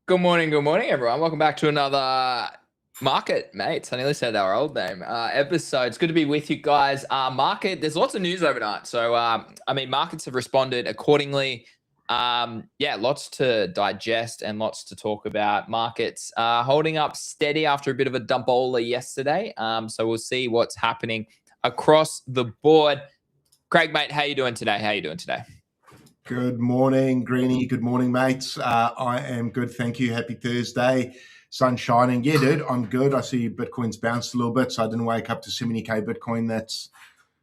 Good morning, everyone. Welcome back to another Market Mates. I nearly said our old name. Episode. It's good to be with you guys. There's lots of news overnight. So, markets have responded accordingly. Lots to digest and lots to talk about. Markets holding up steady after a bit of a dumpola yesterday. So we'll see what's happening across the board. Craig, mate, how you doing today? Good morning, Greenie. Good morning, mates. I am good, thank you. Happy Thursday. Sun shining. Yeah, dude, I'm good. I see Bitcoin's bounced a little bit, so I didn't wake up to 70K Bitcoin. That's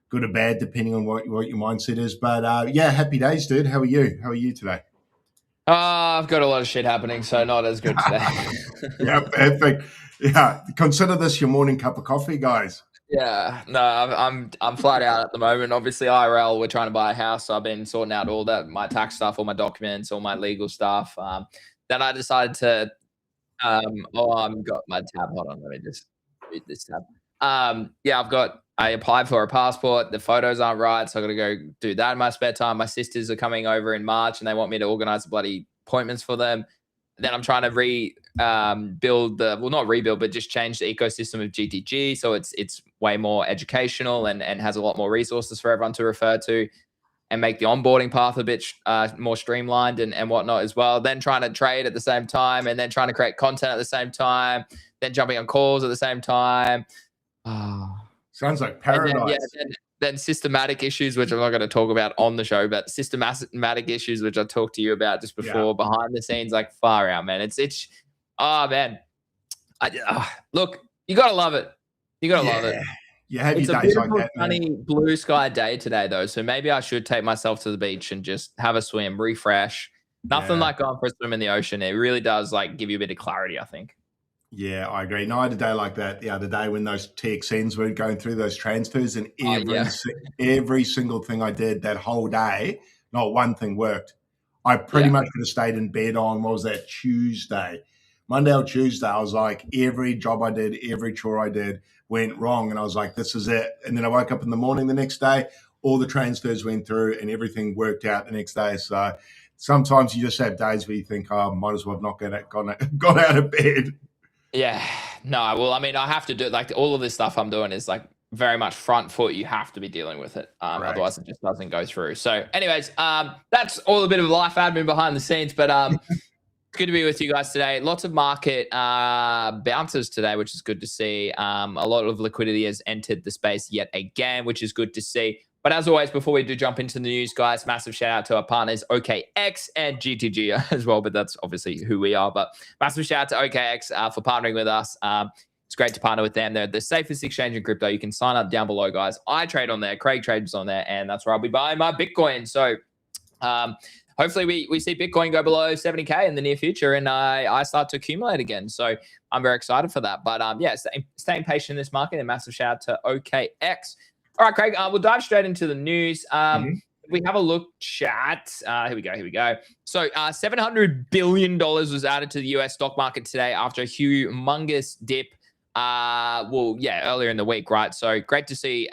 good or bad, depending on what your mindset is. But happy days, dude. How are you? How are you today? I've got a lot of shit happening, so not as good today. Yeah, perfect. Yeah, consider this your morning cup of coffee, guys. Yeah, no, I'm flat out at the moment. Obviously, IRL, we're trying to buy a house, so I've been sorting out all that, my tax stuff, all my documents, all my legal stuff. Then I decided to, I've got my tab. Hold on, let me just read this tab. I applied for a passport. The photos aren't right, so I got to go do that in my spare time. My sisters are coming over in March, and they want me to organize the bloody appointments for them. Then I'm trying to not rebuild, but just change the ecosystem of GTG. So it's way more educational and has a lot more resources for everyone to refer to and make the onboarding path a bit more streamlined and whatnot as well. Then trying to trade at the same time and then trying to create content at the same time, then jumping on calls at the same time. Sounds like paradise. Then systematic issues, which I'm not going to talk about on the show, but systematic issues, which I talked to you about just before, behind the scenes, like far out, man. Look, you got to love it. You got to love it. Yeah, it's a beautiful, sunny, blue sky day today, though. So maybe I should take myself to the beach and just have a swim, refresh. Nothing like going for a swim in the ocean. It really does give you a bit of clarity, I think. Yeah, I agree. No, I had a day like that the other day when those TXNs were going through those transfers, and every single thing I did that whole day, not one thing worked. I pretty much could have stayed in bed on, what was that, Tuesday? Monday or Tuesday, I was like, every job I did, every chore I did went wrong. And I was like, this is it. And then I woke up in the morning the next day, all the transfers went through and everything worked out the next day. So sometimes you just have days where you think, might as well have not got out of bed. Yeah, no, well, I mean, I have to do all of this stuff I'm doing is very much front foot. You have to be dealing with it. Right. Otherwise it just doesn't go through. So anyways, that's all a bit of life admin behind the scenes, but it's good to be with you guys today. Lots of market bounces today, which is good to see. A lot of liquidity has entered the space yet again, which is good to see. But as always, before we do jump into the news, guys, massive shout out to our partners, OKX and GTG as well. But that's obviously who we are. But massive shout out to OKX for partnering with us. It's great to partner with them. They're the safest exchange in crypto. You can sign up down below, guys. I trade on there. Craig trades on there. And that's where I'll be buying my Bitcoin. So hopefully we see Bitcoin go below 70K in the near future and I start to accumulate again. So I'm very excited for that. But staying patient in this market, and massive shout out to OKX. All right, Craig, we'll dive straight into the news. We have a look, chat. Here we go. So $700 billion was added to the US stock market today after a humongous dip. Earlier in the week, right? So great to see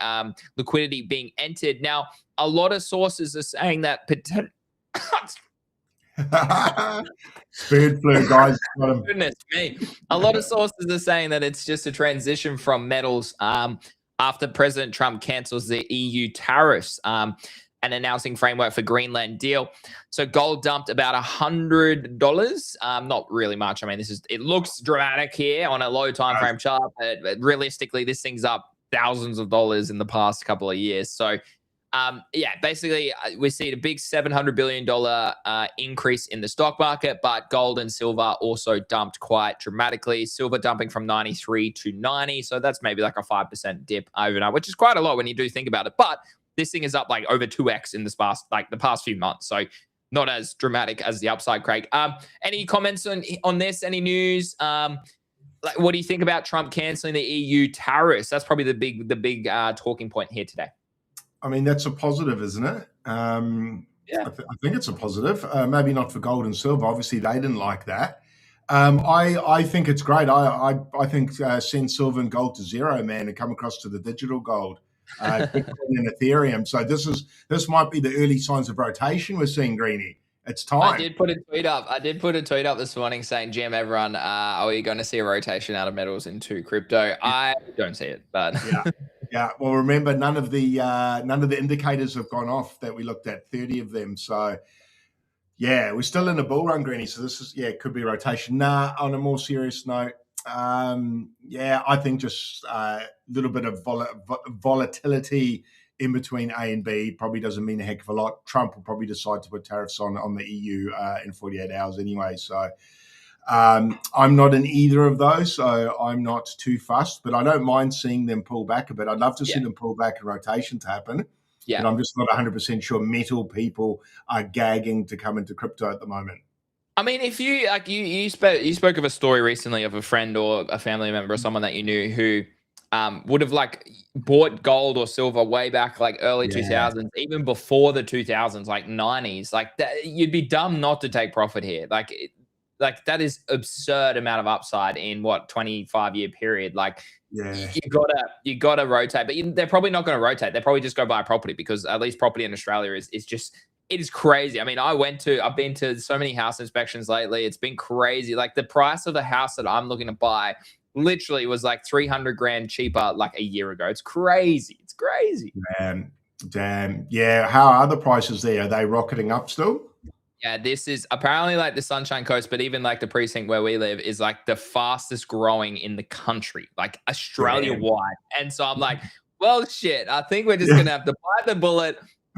liquidity being entered. Now, a lot of sources are saying that Bird flu, guys. Goodness me. A lot of sources are saying that it's just a transition from metals after President Trump cancels the EU tariffs and announcing framework for Greenland deal. So gold dumped about $100. Not really much. I mean, it looks dramatic here on a low time frame chart, but realistically, this thing's up thousands of dollars in the past couple of years. So basically we see a big $700 billion increase in the stock market, but gold and silver also dumped quite dramatically. Silver dumping from 93 to 90. So that's maybe like a 5% dip overnight, which is quite a lot when you do think about it. But this thing is up over 2x in the past few months. So not as dramatic as the upside, Craig. Any comments on this? Any news? What do you think about Trump canceling the EU tariffs? That's probably the big talking point here today. I mean, that's a positive, isn't it? I think it's a positive. Maybe not for gold and silver. Obviously, they didn't like that. I think it's great. I think send silver and gold to zero, man, and come across to the digital gold, Bitcoin and Ethereum. So this might be the early signs of rotation we're seeing, Greenie, it's time. I did put a tweet up this morning saying, "Jim, everyone, are we going to see a rotation out of metals into crypto?" I don't see it, but yeah. Well, remember, none of the indicators have gone off that we looked at. 30 of them. So yeah, we're still in a bull run, Greeny. So this is it could be rotation. Nah, on a more serious note, I think just a little bit of volatility in between A and B probably doesn't mean a heck of a lot. Trump will probably decide to put tariffs on the EU in 48 hours anyway. So I'm not in either of those, so I'm not too fussed. But I don't mind seeing them pull back a bit. I'd love to see them pull back and rotations happen. Yeah. But I'm just not 100% sure metal people are gagging to come into crypto at the moment. I mean, if you like, you spoke of a story recently of a friend or a family member or someone that you knew who would have like bought gold or silver way back like early 2000s, even before the 2000s, like 90s. Like that, you'd be dumb not to take profit here. Like that is absurd amount of upside in what 25-year period. Like you gotta rotate, but they're probably not going to rotate. They're probably just go buy property because at least property in Australia is just. It is crazy. I mean, I've been to so many house inspections lately. It's been crazy. Like the price of the house that I'm looking to buy literally was like 300 grand cheaper like a year ago. It's crazy. It's crazy. Damn. Yeah. How are the prices there? Are they rocketing up still? Yeah, this is apparently like the Sunshine Coast, but even like the precinct where we live is like the fastest growing in the country, like Australia wide. And so I'm like, well, shit, I think we're just going to have to bite the bullet.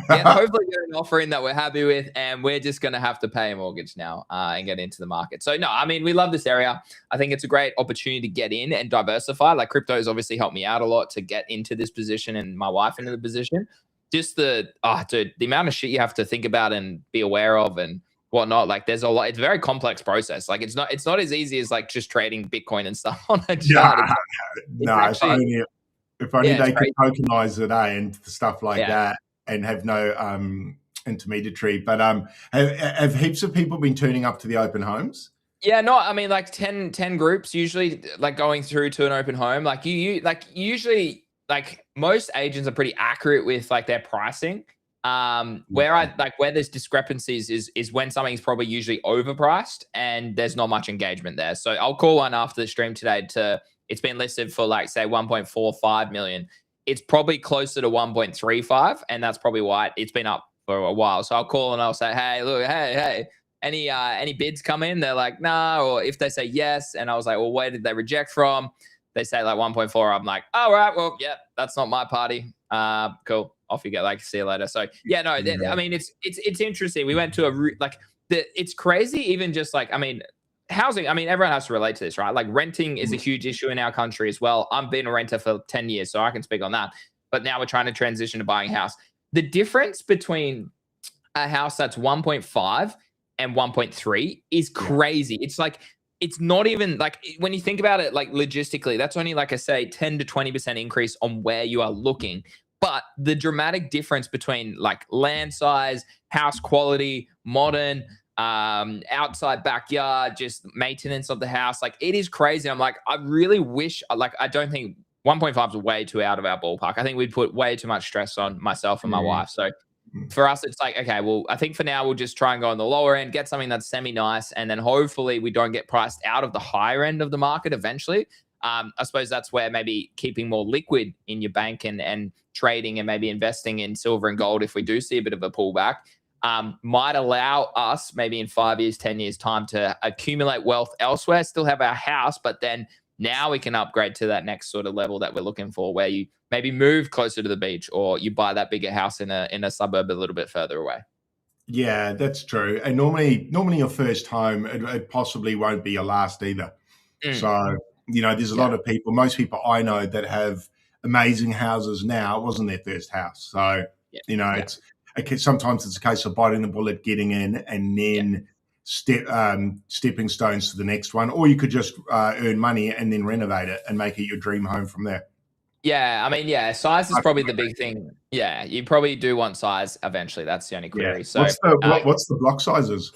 Hopefully get an offer in that we're happy with, and we're just going to have to pay a mortgage now and get into the market. So no, I mean, we love this area. I think it's a great opportunity to get in and diversify. Like crypto has obviously helped me out a lot to get into this position and my wife into the position. Just the amount of shit you have to think about and be aware of and whatnot. Like there's a lot. It's a very complex process. Like it's not as easy as like just trading Bitcoin and stuff on a chart. If only they could tokenize it, and stuff like that. And have no intermediary, but have heaps of people been turning up to the open homes? Yeah, no, I mean like 10 groups usually like going through to an open home. Like you like usually like most agents are pretty accurate with like their pricing. Where there's discrepancies is when something's probably usually overpriced and there's not much engagement there. So I'll call one after the stream today it's been listed for like say 1.45 million. It's probably closer to 1.35, and that's probably why it's been up for a while. So I'll call and I'll say, hey, look, hey, any bids come in? They're like, nah. Or if they say yes, and I was like, well, where did they reject from? They say like 1.4. I'm like, all right, well, yeah, that's not my party. Cool, off you go. Like, see you later. So yeah, no, I mean, it's interesting. We went to it's crazy. Even just like, I mean. Housing, I mean, everyone has to relate to this, right? Like renting is a huge issue in our country as well. I've been a renter for 10 years, so I can speak on that. But now we're trying to transition to buying a house. The difference between a house that's 1.5 and 1.3 is crazy. It's like, it's not even like, when you think about it, like logistically, that's only like I say, 10 to 20% increase on where you are looking. But the dramatic difference between like land size, house quality, modern, outside backyard, just maintenance of the house, like it is crazy. I'm like, I really wish, like, I don't think 1.5 is way too out of our ballpark. I think we'd put way too much stress on myself and my wife. So for us, it's like, okay, well, I think for now we'll just try and go on the lower end, get something that's semi-nice, and then hopefully we don't get priced out of the higher end of the market eventually. I suppose that's where maybe keeping more liquid in your bank and trading and maybe investing in silver and gold, if we do see a bit of a pullback, might allow us maybe in 5 years, 10 years time to accumulate wealth elsewhere, still have our house, but then now we can upgrade to that next sort of level that we're looking for, where you maybe move closer to the beach or you buy that bigger house in a suburb a little bit further away. Yeah, that's true. And normally your first home, it possibly won't be your last either. So, there's a lot of people, most people I know that have amazing houses now, it wasn't their first house. So, sometimes it's a case of biting the bullet, getting in, and then stepping stones to the next one. Or you could just earn money and then renovate it and make it your dream home from there. Yeah, I mean, size is probably the big thing. Yeah, you probably do want size eventually. That's the only query. Yeah. So what's the block sizes?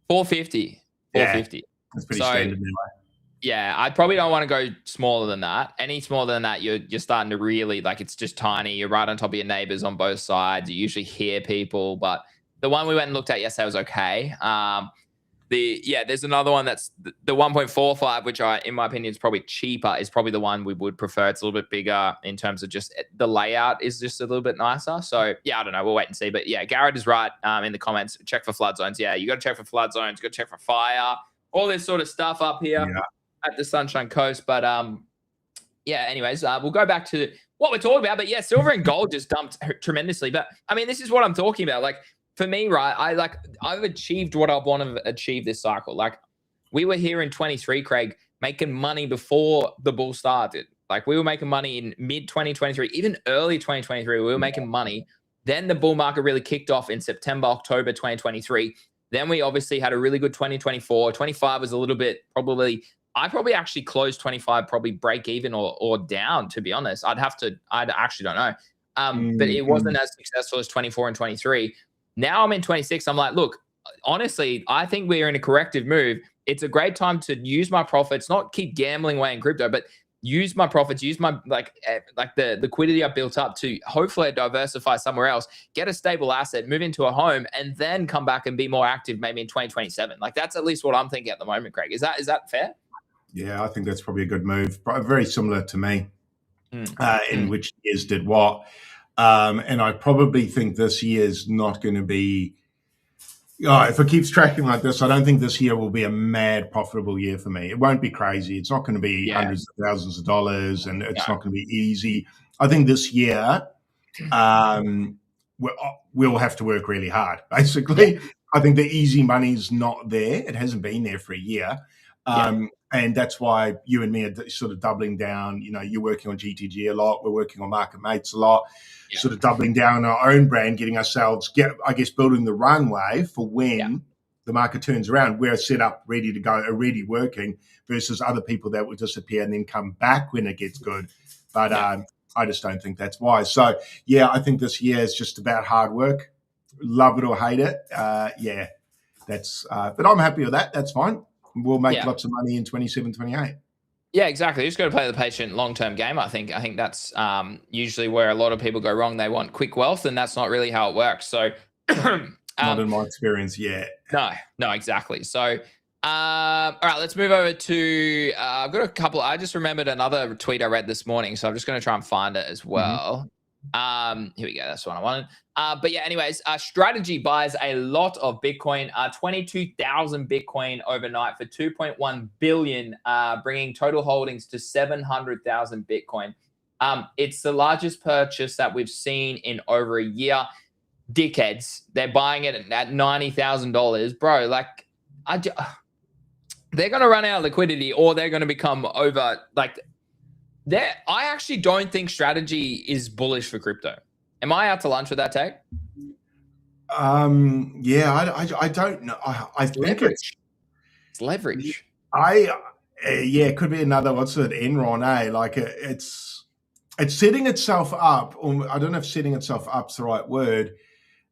450. 450. Yeah, that's pretty standard anyway. Yeah, I probably don't want to go smaller than that. Any smaller than that, you're starting to really, like, it's just tiny. You're right on top of your neighbors on both sides. You usually hear people, but The one we went and looked at yesterday was okay. There's another one that's the 1.45, which in my opinion, is probably cheaper. Is probably the one we would prefer. It's a little bit bigger in terms of just the layout is just a little bit nicer. So yeah, I don't know. We'll wait and see. But yeah, Garrett is right in the comments. Check for flood zones. Yeah, you got to check for flood zones. You got to check for fire. All this sort of stuff up here at the Sunshine Coast. But yeah. Anyways, we'll go back to what we're talking about. But yeah, silver and gold just dumped tremendously. But I mean, this is what I'm talking about. Like, for me, right, I've achieved what I want to achieve this cycle. Like, we were here in 23, Craig, making money before the bull started. Like, we were making money in mid 2023, even early 2023. We were making money. Then the bull market really kicked off in September, October 2023. Then we obviously had a really good 2024. 25 was a little bit I probably actually closed 25, probably break even or down, to be honest. I actually don't know. But it wasn't as successful as 24 and 23. Now I'm in 26. I'm like, look, honestly, I think we're in a corrective move. It's a great time to use my profits, not keep gambling away in crypto, but use my profits, use my like the liquidity I built up to hopefully diversify somewhere else, get a stable asset, move into a home, and then come back and be more active maybe in 2027. Like, that's at least what I'm thinking at the moment, Craig. Is that fair? Yeah, I think that's probably a good move. Very similar to me in which years did what. And I probably think this year is not going to be, if it keeps tracking like this, I don't think this year will be a mad profitable year for me. It won't be crazy. It's not going to be hundreds of thousands of dollars, and it's not going to be easy. I think this year we'll have to work really hard, basically. I think the easy money's not there. It hasn't been there for a year. And that's why you and me are sort of doubling down. You know, you're working on GTG a lot. We're working on Market Mates a lot. Sort of doubling down on our own brand, getting ourselves, building the runway for when the market turns around. We're set up, ready to go, already working, versus other people that will disappear and then come back when it gets good. But I just don't think that's wise. So, yeah, I think this year is just about hard work. Love it or hate it. But I'm happy with that. That's fine. We'll make lots of money in 27, 28. Yeah, exactly. You just got to play the patient long-term game. I think that's usually where a lot of people go wrong. They want quick wealth, and that's not really how it works. So, not in my experience yet. No, exactly. So, all right, let's move over to. I've got a couple. I just remembered another tweet I read this morning, so I'm just going to try and find it as well. Here we go. That's what I wanted. But yeah, anyways, Strategy buys a lot of Bitcoin, 22,000 Bitcoin overnight for 2.1 billion, bringing total holdings to 700,000 Bitcoin. It's the largest purchase that we've seen in over a year. Dickheads, they're buying it at $90,000, bro. Like, they're going to run out of liquidity, or they're going to become over. Like, I actually don't think Strategy is bullish for crypto. Am I out to lunch with that take? I don't know. I think it's leverage. It could be another, Enron, like it's setting itself up, or I don't know if setting itself up's the right word,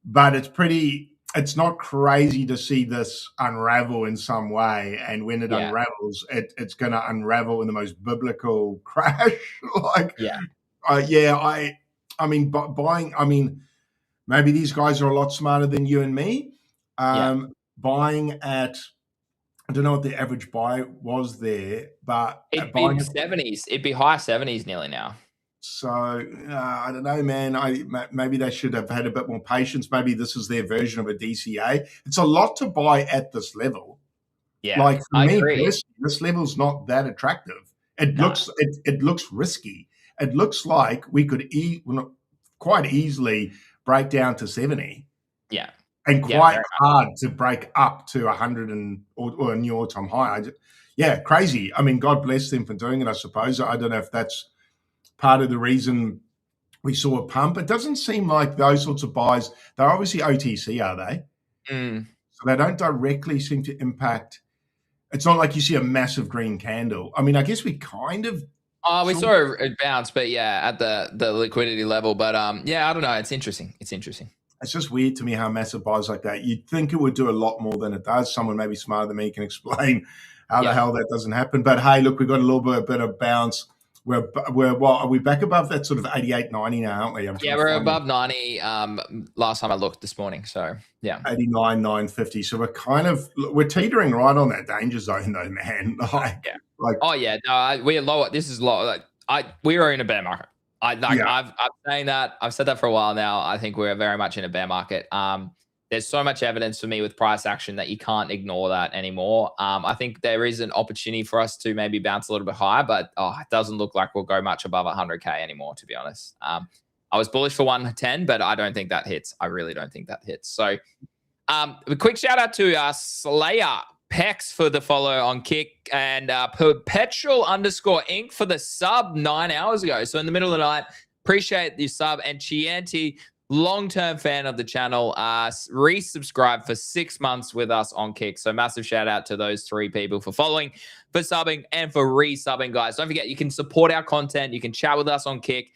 but it's not crazy to see this unravel in some way. And when it unravels, it's going to unravel in the most biblical crash. Maybe these guys are a lot smarter than you and me. Buying at, I don't know what the average buy was there, but it'd be 70s. It'd be high 70s nearly now. So I don't know, man. Maybe they should have had a bit more patience. Maybe this is their version of a DCA. It's a lot to buy at this level. Yeah, like for me personally, this level's not that attractive. It looks risky. It looks like we could quite easily break down to 70. Yeah, and quite hard to break up to 100 or a new all-time high. Crazy. I mean, God bless them for doing it, I suppose. I don't know if that's part of the reason we saw a pump. It doesn't seem like those sorts of buys, they're obviously OTC, are they? So they don't directly seem to impact. It's not like you see a massive green candle. I mean, I guess we kind of. We saw it bounce, but at the liquidity level. But I don't know. It's interesting. It's just weird to me how massive buys like that. You'd think it would do a lot more than it does. Someone maybe smarter than me can explain how the hell that doesn't happen. But hey, look, we got a little bit of bounce. We're what are we back above that sort of 88, 90 now, aren't we? Yeah, we're above 90. Last time I looked this morning. So yeah, 89, 950. So we're teetering right on that danger zone, though, man. Oh yeah, no, we're lower. This is low. We are in a bear market. I'm saying that. I've said that for a while now. I think we're very much in a bear market. There's so much evidence for me with price action that you can't ignore that anymore. I think there is an opportunity for us to maybe bounce a little bit higher, but it doesn't look like we'll go much above 100K anymore, to be honest. I was bullish for 110, but I don't think that hits. I really don't think that hits. So a quick shout out to Slayer Pex for the follow on Kick, and Perpetual _Inc for the sub 9 hours ago. So in the middle of the night, appreciate the sub. And Chianti, long-term fan of the channel, resubscribed for 6 months with us on Kick. So massive shout out to those 3 people for following, for subbing, and for resubbing, guys. Don't forget, you can support our content. You can chat with us on Kick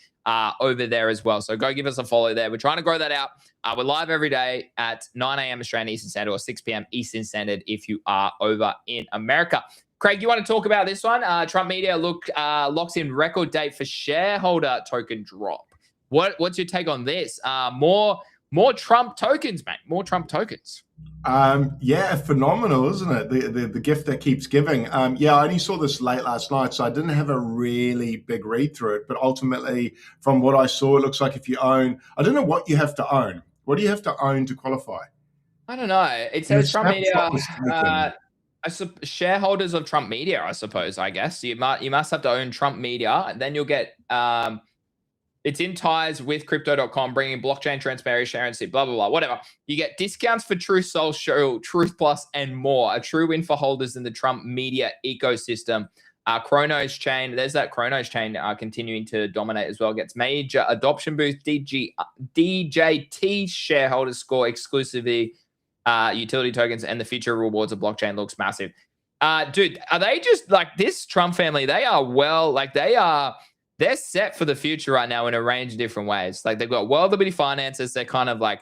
over there as well. So go give us a follow there. We're trying to grow that out. We're live every day at 9 a.m. Australian Eastern Standard or 6 p.m. Eastern Standard if you are over in America. Craig, you want to talk about this one? Trump Media locks in record date for shareholder token drop. What's your take on this? More Trump tokens, mate. More Trump tokens. Yeah, phenomenal, isn't it? The gift that keeps giving. Yeah, I only saw this late last night, so I didn't have a really big read through it. But ultimately, from what I saw, it looks like if you own, I don't know what you have to own. What do you have to own to qualify? I don't know. It says Trump Media. Shareholders of Trump Media, I suppose. I guess you must have to own Trump Media, and then you'll get. It's in ties with crypto.com, bringing blockchain transparency, blah, blah, blah, whatever. You get discounts for Truth Social, Truth Plus, and more. A true win for holders in the Trump media ecosystem. Chronos chain, there's that Chronos chain continuing to dominate as well. Gets major adoption boost. DJT shareholders score exclusively utility tokens, and the future rewards of blockchain looks massive. Dude, are they just like this Trump family? They are they're set for the future right now in a range of different ways. Like they've got World Liberty Finances. They're kind of like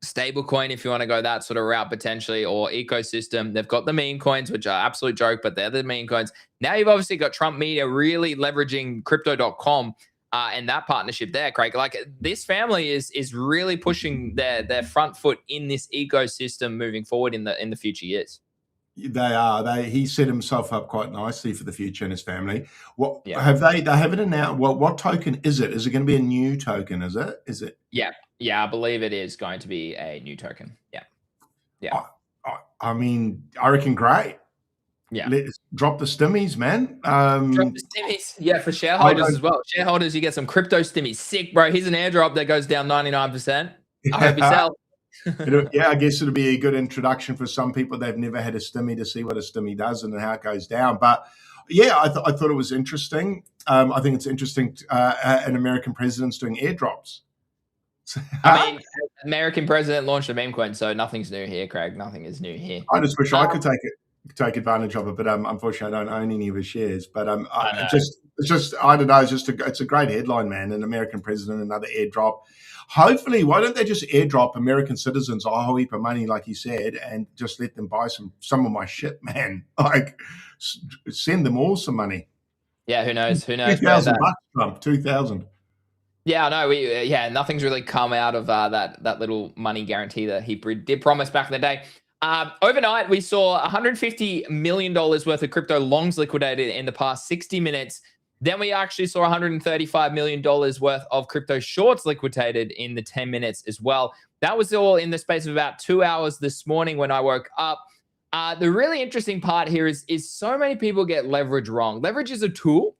stablecoin, if you want to go that sort of route potentially, or ecosystem. They've got the meme coins, which are absolute joke, but they're the meme coins. Now you've obviously got Trump Media really leveraging crypto.com and that partnership there, Craig. Like this family is really pushing their front foot in this ecosystem moving forward in the future years. They are. He set himself up quite nicely for the future and his family. What have they haven't announced? What token is it? Is it going to be a new token? Is it? Yeah. I believe it is going to be a new token. Yeah. I mean, I reckon great. Yeah. Let's drop the stimmies, man. Drop the stimmies. Yeah, for shareholders as well. Shareholders, you get some crypto stimmies. Sick, bro. Here's an airdrop that goes down 99%. I hope you sell. Yeah, I guess it'll be a good introduction for some people. They've never had a stimmy to see what a stimmy does and how it goes down. But yeah, I thought it was interesting. I think it's interesting. An American president's doing airdrops. I mean, American president launched a Memecoin, so nothing's new here, Craig. Nothing is new here. I just wish I could take advantage of it, but unfortunately, I don't own any of his shares. But it's just I don't know. It's a great headline, man. An American president, another airdrop. Hopefully, why don't they just airdrop American citizens a whole heap of money, like you said, and just let them buy some of my shit, man? Like, send them all some money. Yeah, who knows? Who knows? $2,000 Trump, 2,000. Yeah, no, nothing's really come out of that little money guarantee that he did promise back in the day. Overnight, we saw $150 million worth of crypto longs liquidated in the past 60 minutes. Then we actually saw $135 million worth of crypto shorts liquidated in the 10 minutes as well. That was all in the space of about 2 hours this morning when I woke up. The really interesting part here is so many people get leverage wrong. Leverage is a tool.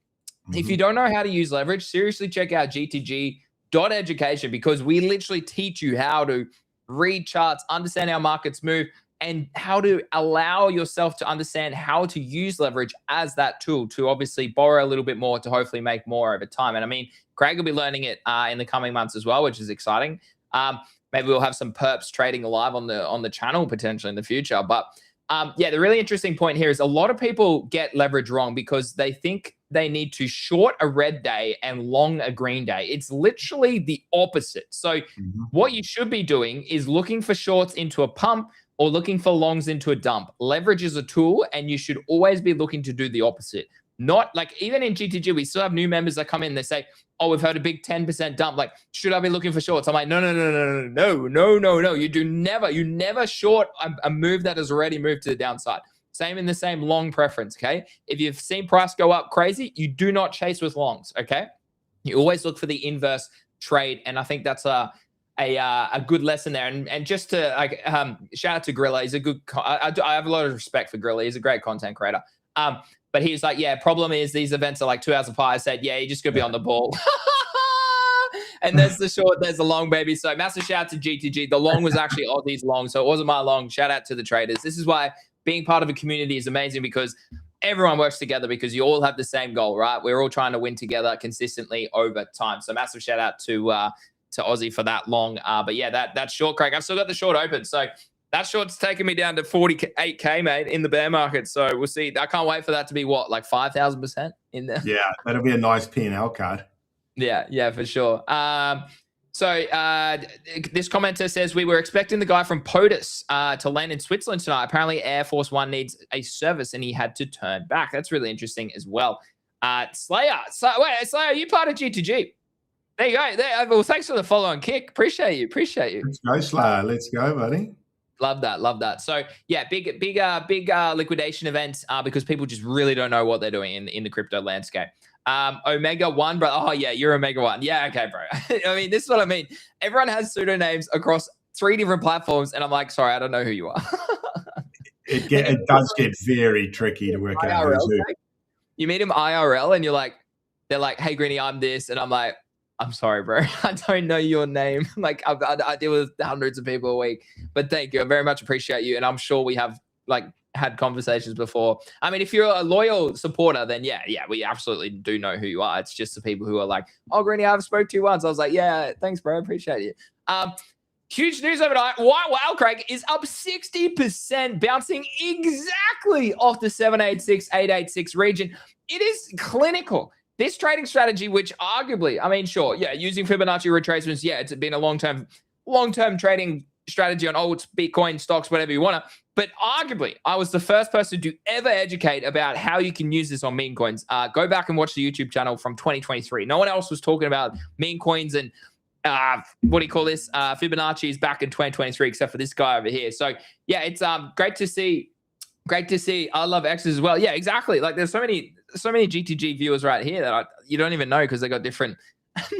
Mm-hmm. If you don't know how to use leverage, seriously check out gtg.education, because we literally teach you how to read charts, understand how markets move, and how to allow yourself to understand how to use leverage as that tool to obviously borrow a little bit more to hopefully make more over time. And I mean, Craig will be learning it in the coming months as well, which is exciting. Maybe we'll have some perps trading live on the channel potentially in the future. But the really interesting point here is a lot of people get leverage wrong because they think they need to short a red day and long a green day. It's literally the opposite. So what you should be doing is looking for shorts into a pump or looking for longs into a dump. Leverage is a tool, and you should always be looking to do the opposite. Not like even in GTG, we still have new members that come in. They say, "Oh, we've heard a big 10% dump. Like, should I be looking for shorts?" I'm like, no. You never short a move that has already moved to the downside. Same in the same long preference. Okay, if you've seen price go up crazy, you do not chase with longs. Okay, you always look for the inverse trade, and I think that's a good lesson there. And just to like shout out to Grilla. He's a good. I have a lot of respect for Grilla. He's a great content creator. But he's like, yeah, problem is these events are like 2 hours apart. I said, yeah, you just got to be on the ball. And there's the short, there's the long, baby. So massive shout out to GTG. The long was actually Aussie's long, so it wasn't my long. Shout out to the traders. This is why being part of a community is amazing, because everyone works together because you all have the same goal, right? We're all trying to win together consistently over time. So massive shout out to Aussie for that long. But yeah, that short, Craig. I've still got the short open. So that short's taken me down to 48K, mate, in the bear market. So we'll see. I can't wait for that to be what, like 5,000% in there? Yeah, that'll be a nice P&L card. Yeah, for sure. So this commenter says, we were expecting the guy from POTUS to land in Switzerland tonight. Apparently Air Force One needs a service and he had to turn back. That's really interesting as well. Slayer, are you part of GTG? There you go. Well, thanks for the follow on kick. Appreciate you. Let's go, Slayer. Let's go, buddy. Love that. So yeah, big liquidation events because people just really don't know what they're doing in the crypto landscape. Omega One, bro. Oh yeah, you're Omega One. Yeah, okay, bro. I mean, this is what I mean. Everyone has pseudonames across 3 different platforms, and I'm like, sorry, I don't know who you are. It does get very tricky to work out who's who. You meet him IRL, and they're like, hey, Greeny, I'm this, and I'm like, I'm sorry, bro. I don't know your name. Like I deal with hundreds of people a week, but thank you. I very much appreciate you. And I'm sure we have like had conversations before. I mean, if you're a loyal supporter, then yeah, we absolutely do know who you are. It's just the people who are like, oh, Greeny, I've spoke to you once. I was like, yeah, thanks, bro. I appreciate you. Huge news overnight. Whitewhale, Craig, is up 60%, bouncing exactly off the 786, 886 region. It is clinical. This trading strategy, which arguably, I mean, sure, yeah, using Fibonacci retracements, yeah, it's been a long-term trading strategy on alts, Bitcoin, stocks, whatever you want to. But arguably, I was the first person to ever educate about how you can use this on meme coins. Go back and watch the YouTube channel from 2023. No one else was talking about meme coins and what do you call this? Fibonacci's back in 2023, except for this guy over here. So yeah, it's great to see. I love X's as well. Yeah, exactly. Like there's so many GTG viewers right here that you don't even know because they got different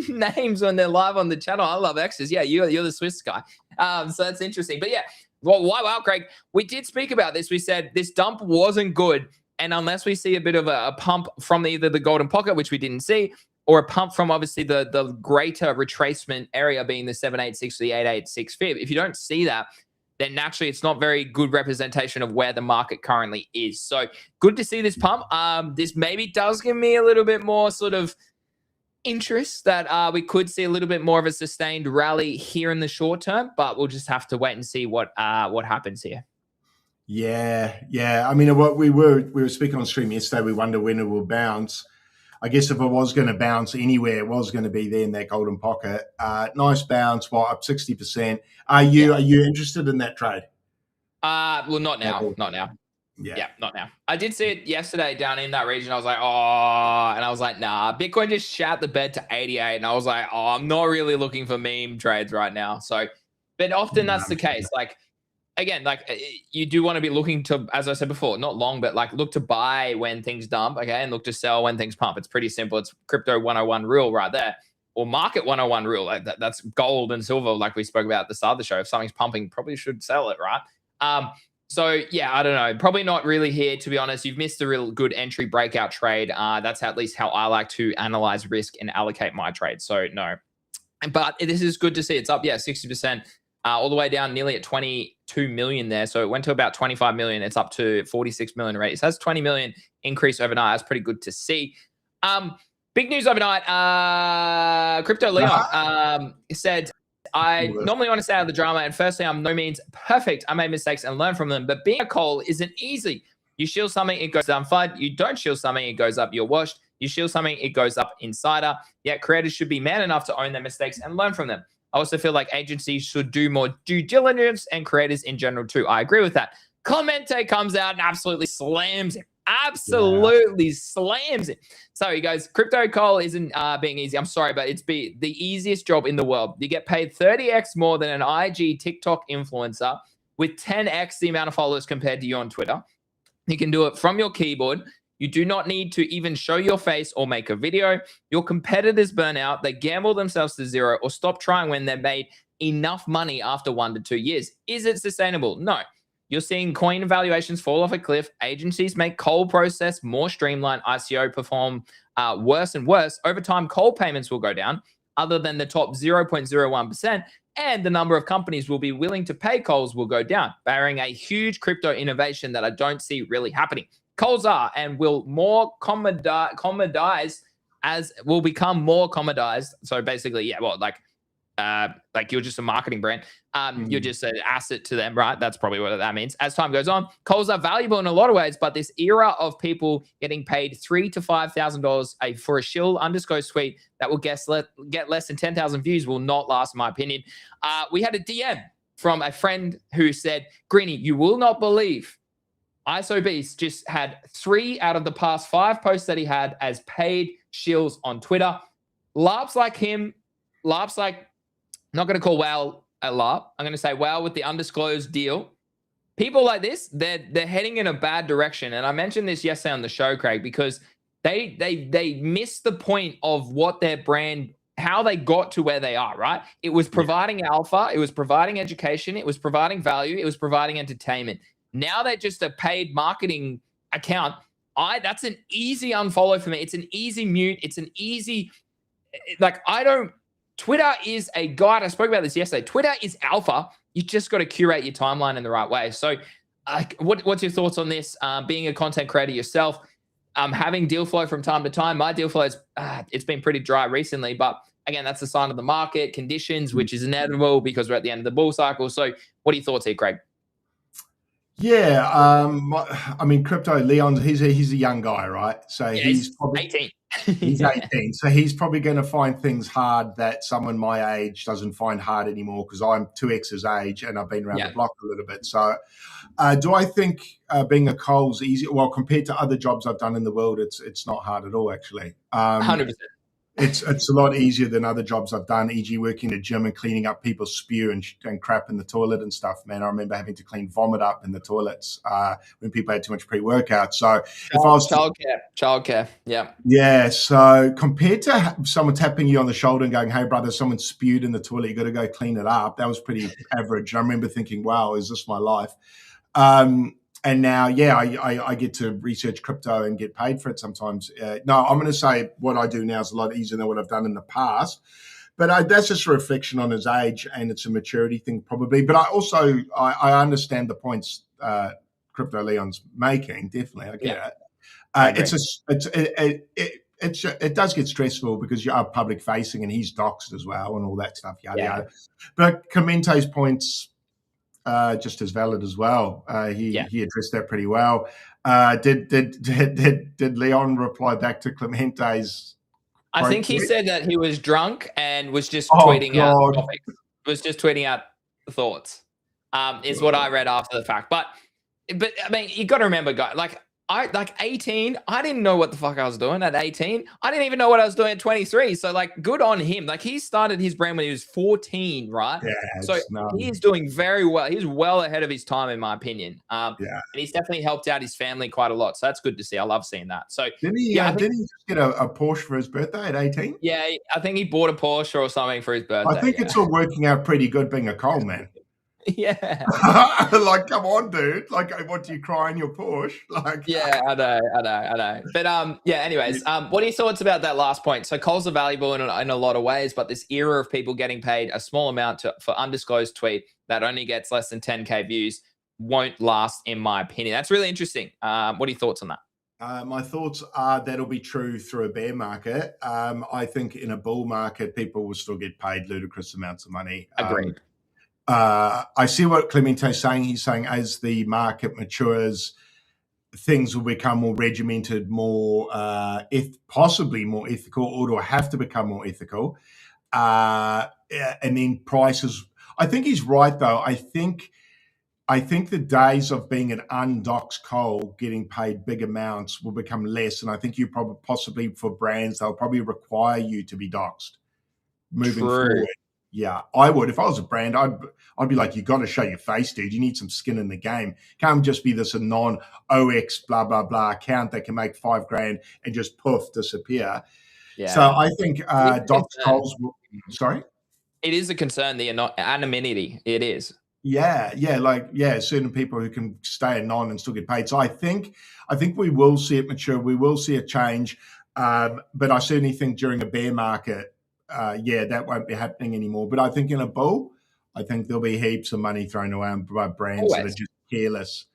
names when they're live on the channel. I love X's. Yeah, you're the Swiss guy. So that's interesting. But yeah, wow, Craig. We did speak about this. We said this dump wasn't good, and unless we see a bit of a pump from either the golden pocket, which we didn't see, or a pump from obviously the greater retracement area being the 786 to the 886 fib. If you don't see that, then naturally it's not very good representation of where the market currently is. So good to see this pump. This maybe does give me a little bit more sort of interest that we could see a little bit more of a sustained rally here in the short term, but we'll just have to wait and see what happens here. Yeah. I mean, what we were speaking on stream yesterday, we wonder when it will bounce. I guess if it was going to bounce anywhere, it was going to be there in that golden pocket. Nice bounce, up 60%. Are you interested in that trade? Well, not now. Yeah, not now. I did see it yesterday down in that region. I was like, and I was like, nah. Bitcoin just shat the bed to 88, and I was like, I'm not really looking for meme trades right now. So, but often that's the case. Like, again, like you do want to be looking to, as I said before, not long, but like look to buy when things dump, okay, and look to sell when things pump. It's pretty simple. It's crypto 101 rule right there, or market 101 rule. Like that's gold and silver, like we spoke about at the start of the show. If something's pumping, probably should sell it, right? So yeah, I don't know. Probably not really here, to be honest. You've missed a real good entry breakout trade. That's at least how I like to analyze risk and allocate my trade. So no, but this is good to see. It's up, 60%. All the way down nearly at 22 million there. So it went to about 25 million. It's up to 46 million already. So that's 20 million increase overnight. That's pretty good to see. Big news overnight. Crypto Leon said, I normally want to stay out of the drama. And firstly, I'm no means perfect. I made mistakes and learn from them. But being a call isn't easy. You shield something, it goes down FUD. You don't shield something, it goes up, you're washed. You shield something, it goes up insider. Yet creators should be man enough to own their mistakes and learn from them. I also feel like agencies should do more due diligence and creators in general too. I agree with that. Clemente comes out and absolutely slams him. absolutely slams it. So he goes, crypto coal isn't being easy. I'm sorry, but it's the easiest job in the world. You get paid 30x more than an IG TikTok influencer with 10x the amount of followers compared to you on Twitter. You can do it from your keyboard. You do not need to even show your face or make a video. Your competitors burn out. They gamble themselves to zero or stop trying when they've made enough money after 1 to 2 years. Is it sustainable? No. You're seeing coin valuations fall off a cliff. Agencies make coal process more streamlined. ICO perform worse and worse. Over time, coal payments will go down, other than the top 0.01%. And the number of companies will be willing to pay coals will go down, barring a huge crypto innovation that I don't see really happening. Coals are and will more commodized as will become more commodized. So basically, yeah, well, like you're just a marketing brand. You're just an asset to them, right? That's probably what that means. As time goes on, coals are valuable in a lot of ways, but this era of people getting paid $3,000 to $5,000 for a shill undisclosed tweet that will get less than 10,000 views will not last, in my opinion. We had a DM from a friend who said, Greeny, you will not believe ISO Beast just had 3 out of the past 5 posts that he had as paid shills on Twitter. LARPs like him, LARPs like, I'm not going to call WoW a LARP. I'm going to say WoW with the undisclosed deal. People like this, they're heading in a bad direction. And I mentioned this yesterday on the show, Craig, because they missed the point of what their brand, how they got to where they are, right? It was providing alpha. It was providing education. It was providing value. It was providing entertainment. Now they're just a paid marketing account. That's an easy unfollow for me. It's an easy mute. It's an easy, Twitter is a guide. I spoke about this yesterday. Twitter is alpha. You just got to curate your timeline in the right way. So what's your thoughts on this? Being a content creator yourself, having deal flow from time to time. My deal flow is, it's been pretty dry recently, but again, that's a sign of the market conditions, which is inevitable because we're at the end of the bull cycle. So what are your thoughts here, Craig? Yeah, I mean, crypto Leon, he's a young guy, right? So yeah, he's probably 18. He's 18, so he's probably going to find things hard that someone my age doesn't find hard anymore because I'm 2x's age and I've been around the block a little bit. So do I think being a coal's easy? Well, compared to other jobs I've done in the world, it's not hard at all, actually. 100%. It's a lot easier than other jobs I've done, e.g. working in a gym and cleaning up people's spew and crap in the toilet and stuff, man. I remember having to clean vomit up in the toilets when people had too much pre-workout. So if I was childcare, yeah. Yeah, so compared to someone tapping you on the shoulder and going, hey, brother, someone spewed in the toilet, you got to go clean it up, that was pretty average. I remember thinking, wow, is this my life? And now, yeah, I get to research crypto and get paid for it sometimes. No, I'm going to say what I do now is a lot easier than what I've done in the past. But that's just a reflection on his age, and it's a maturity thing probably. But I understand the points Crypto Leon's making. Definitely, I get it. It does get stressful because you are public facing, and he's doxed as well, and all that stuff. Yada. But Clemente's points. Just as valid as well. He addressed that pretty well. Did Leon reply back to Clemente's? I think he said that he was drunk and was just tweeting out topics. Was just tweeting out thoughts. Is what I read after the fact. But I mean, you got to remember, guys. Like 18, I didn't know what the fuck I was doing at 18. I didn't even know what I was doing at 23. So good on him. Like he started his brand when he was 14, right? Yeah. So he's doing very well. He's well ahead of his time, in my opinion. And he's definitely helped out his family quite a lot. So that's good to see. I love seeing that. So didn't he just get a Porsche for his birthday at 18? Yeah, I think he bought a Porsche or something for his birthday. I think it's all working out pretty good being a coal man. Yeah. Like, come on, dude. Like, what do you cry in your Porsche? Like, yeah, I know. But anyways, what are your thoughts about that last point? So coals are valuable in a lot of ways, but this era of people getting paid a small amount for undisclosed tweet that only gets less than 10K views won't last, in my opinion. That's really interesting. What are your thoughts on that? My thoughts are that'll be true through a bear market. I think in a bull market, people will still get paid ludicrous amounts of money. Agreed. I see what Clemente's saying. He's saying as the market matures, things will become more regimented, more possibly more ethical, or do I have to become more ethical? And then prices. I think he's right, though. I think I think the days of being an undoxed coal getting paid big amounts will become less. And I think you probably, possibly for brands, they'll probably require you to be doxed moving forward. Yeah, I would. If I was a brand, I'd be like, you got to show your face, dude. You need some skin in the game. Can't just be this a non-OX blah blah blah account that can make $5,000 and just poof disappear. Yeah. So I think doxed coals will. Sorry. It is a concern, the anonymity. It is. Yeah, certain people who can stay anon and still get paid. So I think we will see it mature. We will see a change, but I certainly think during a bear market, that won't be happening anymore. But I think in a bull, I think there'll be heaps of money thrown around by brands that are just careless.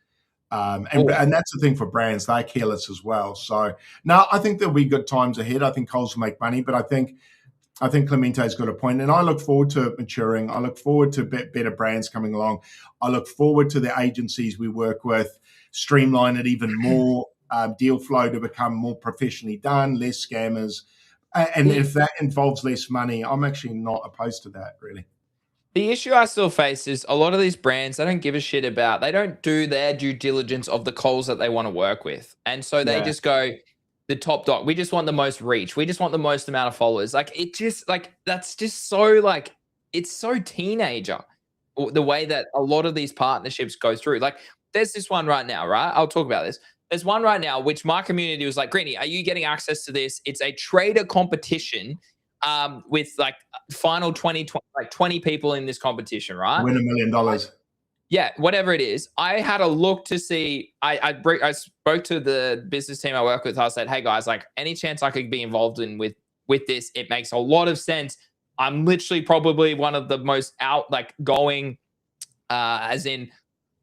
And that's the thing for brands; they're careless as well. So no, I think there'll be good times ahead. I think coals will make money, but I think Clemente's got a point, and I look forward to it maturing. I look forward to better brands coming along. I look forward to the agencies we work with streamline it even more, deal flow to become more professionally done, less scammers. And if that involves less money, I'm actually not opposed to that, really. The issue I still face is a lot of these brands, they don't give a shit about, they don't do their due diligence of the coals that they want to work with. And so they just go, the top dog, we just want the most reach. We just want the most amount of followers. Like, it just, like, that's just so, like, it's so teenager, the way that a lot of these partnerships go through. Like, there's this one right now, right? I'll talk about this. There's one right now, which my community was like, Greeny, are you getting access to this? It's a trader competition with like final 20 people in this competition, right? Win $1 million. Yeah, whatever it is. I had a look to see, I spoke to the business team I work with. I said, hey guys, like, any chance I could be involved in with this? It makes a lot of sense. I'm literally probably one of the most outgoing, as in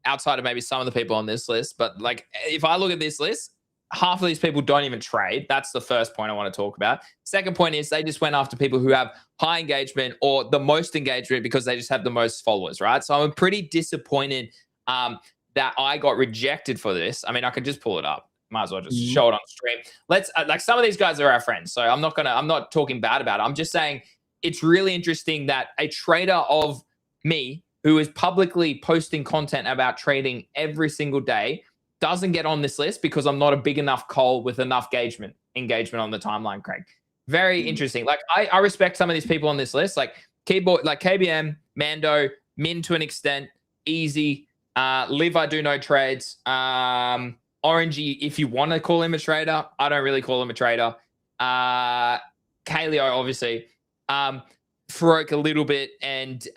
outside of maybe some of the people on this list. But like, if I look at this list, half of these people don't even trade. That's the first point I want to talk about. Second point is they just went after people who have high engagement or the most engagement because they just have the most followers, right? So I'm pretty disappointed that I got rejected for this. I mean, I could just pull it up. Might as well just show it on stream. Let's like, some of these guys are our friends, so I'm not talking bad about it. I'm just saying it's really interesting that a trader of me who is publicly posting content about trading every single day doesn't get on this list because I'm not a big enough coal with enough engagement on the timeline, Craig. Very interesting. Like, I respect some of these people on this list, like Keyboard, like KBM, Mando, Min to an extent, Easy, Liv, I do no trades, Orangey, if you want to call him a trader. I don't really call him a trader. Kaleo, obviously. Farouk a little bit, and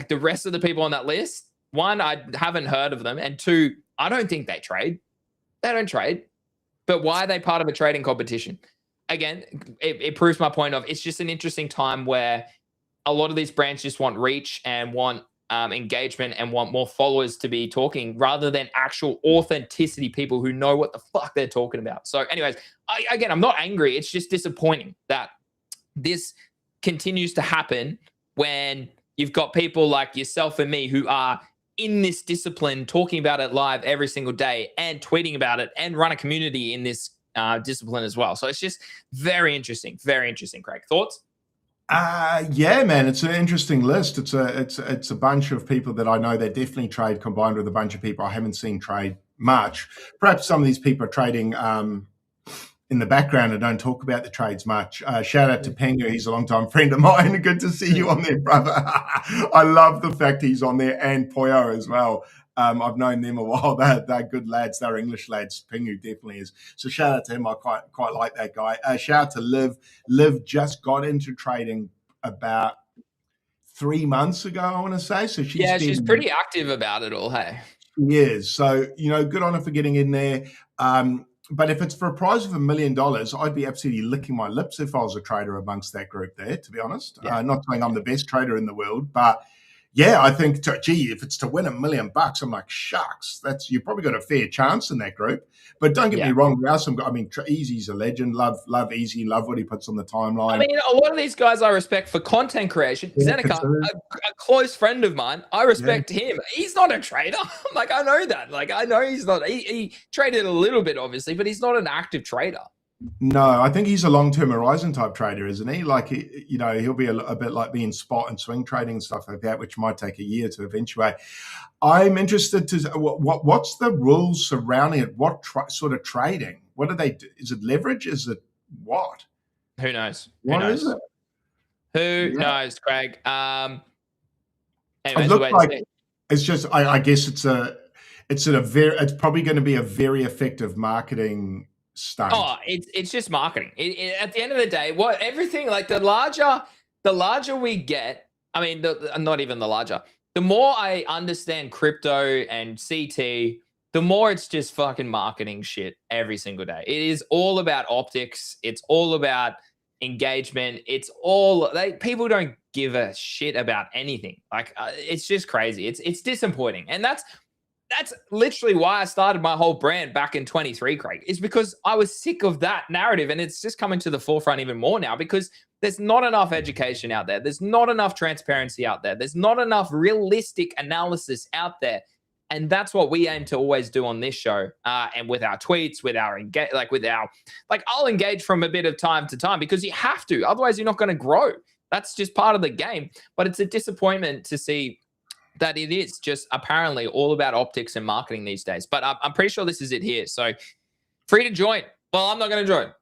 the rest of the people on that list, one, I haven't heard of them, and two, I don't think they trade. They don't trade. But why are they part of a trading competition? Again, it proves my point of it's just an interesting time where a lot of these brands just want reach and want engagement and want more followers to be talking rather than actual authenticity, people who know what the fuck they're talking about. So anyways, I'm not angry. It's just disappointing that this continues to happen when you've got people like yourself and me who are in this discipline, talking about it live every single day and tweeting about it and run a community in this discipline as well. So it's just very interesting, Craig. Thoughts? Yeah, man, it's an interesting list. It's a bunch of people that I know that definitely trade combined with a bunch of people I haven't seen trade much. Perhaps some of these people are trading in the background and don't talk about the trades much. Shout out to Pengu. He's a longtime friend of mine. Good to see you on there, brother. I love the fact he's on there, and Poyo as well. I've known them a while. They're good lads. They're English lads. Pengu definitely is. So shout out to him. I quite like that guy. Shout out to Liv. Liv just got into trading about 3 months ago, I want to say. So she's pretty active about it all, hey? She is. So, good on her for getting in there. But if it's for a prize of $1 million, I'd be absolutely licking my lips if I was a trader amongst that group there, to be honest. Yeah. Not saying I'm the best trader in the world, but yeah, I think, if it's to win $1 million, I'm like, shucks, you probably got a fair chance in that group. But don't get me wrong, there are some. I mean, Easy's a legend. Love Easy. Love what he puts on the timeline. I mean, a lot of these guys I respect for content creation. Zeneca, a close friend of mine, I respect him. He's not a trader. Like, I know that. Like, I know he's not. He traded a little bit, obviously, but he's not an active trader. No, I think he's a long-term horizon type trader, isn't he? Like, he'll be a bit like being spot and swing trading and stuff like that, which might take a year to eventuate. I'm interested to what's the rules surrounding it? What sort of trading? What do they do? Is it leverage? Is it what? Who knows? What is it? Who Yeah. knows, Craig? It Anyways, looks like it's just. I guess it's probably going to be a very effective marketing stunt. Oh, it's just marketing. At the end of the day, everything like the larger we get. I mean, not even the larger. The more I understand crypto and CT, the more it's just fucking marketing shit every single day. It is all about optics. It's all about engagement. It's all people don't give a shit about anything. Like it's just crazy. It's disappointing, and that's literally why I started my whole brand back in 23, Craig, is because I was sick of that narrative. And it's just coming to the forefront even more now because there's not enough education out there. There's not enough transparency out there. There's not enough realistic analysis out there. And that's what we aim to always do on this show. And with our tweets, with our I'll engage from a bit of time to time because you have to, otherwise you're not going to grow. That's just part of the game. But it's a disappointment to see that it is just apparently all about optics and marketing these days. But I'm pretty sure this is it here. So free to join. Well, I'm not going to join.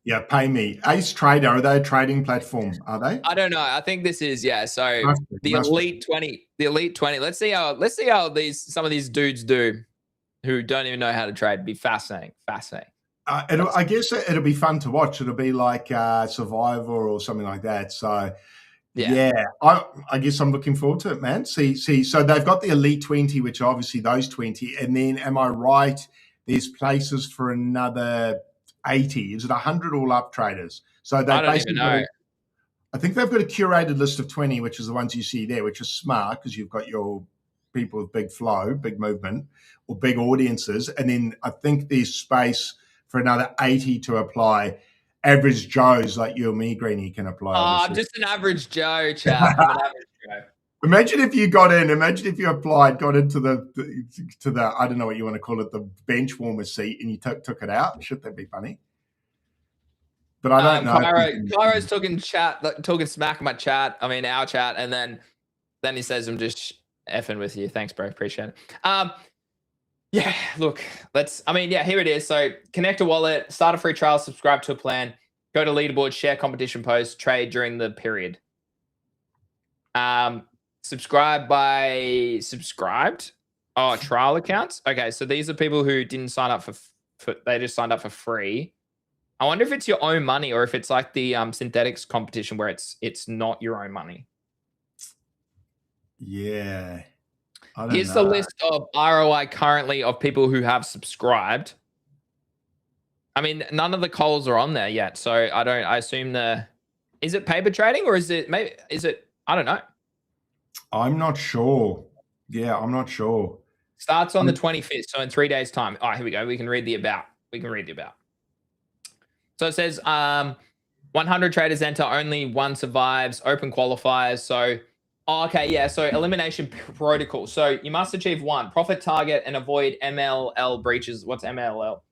Yeah. Pay me. Ace Trader, are they a trading platform? Are they? I don't know. I think this is So the Elite 20. Let's see how some of these dudes do who don't even know how to trade. It'd be fascinating. I guess it'll be fun to watch. It'll be like Survivor or something like that. So. Yeah, I guess I'm looking forward to it, man. See, so they've got the Elite 20, which are obviously those 20. And then, am I right, there's places for another 80. Is it 100 all up traders? So they I don't even know. I think they've got a curated list of 20, which is the ones you see there, which is smart because you've got your people with big flow, big movement, or big audiences. And then I think there's space for another 80 to apply. Average Joes like you and me, Greeny, can apply. I'm just an average Joe, chap. I'm an average Joe. Imagine if you got in. Imagine if you applied, got into the I don't know what you want to call it, the bench warmer seat, and you took it out. Should that be funny? But I don't know. Cairo's talking smack in my chat. I mean, our chat, and then he says, "I'm just effing with you." Thanks, bro. Appreciate it. Yeah, look, here it is. So connect a wallet, start a free trial, subscribe to a plan, go to leaderboard, share competition posts, trade during the period. Subscribed. Oh, trial accounts. Okay, so these are people who didn't sign up they just signed up for free. I wonder if it's your own money or if it's like the synthetics competition where it's not your own money. Yeah. Here's the list of ROI currently of people who have subscribed. I mean, none of the calls are on there yet. So I assume is it paper trading or is it I don't know. I'm not sure. Yeah, I'm not sure. Starts on the 25th. So in 3 days time. All right, here we go. We can read the about. So it says 100 traders enter, only one survives, open qualifiers. So okay, yeah. So elimination protocol. So you must achieve 1 profit target and avoid MLL breaches. What's MLL?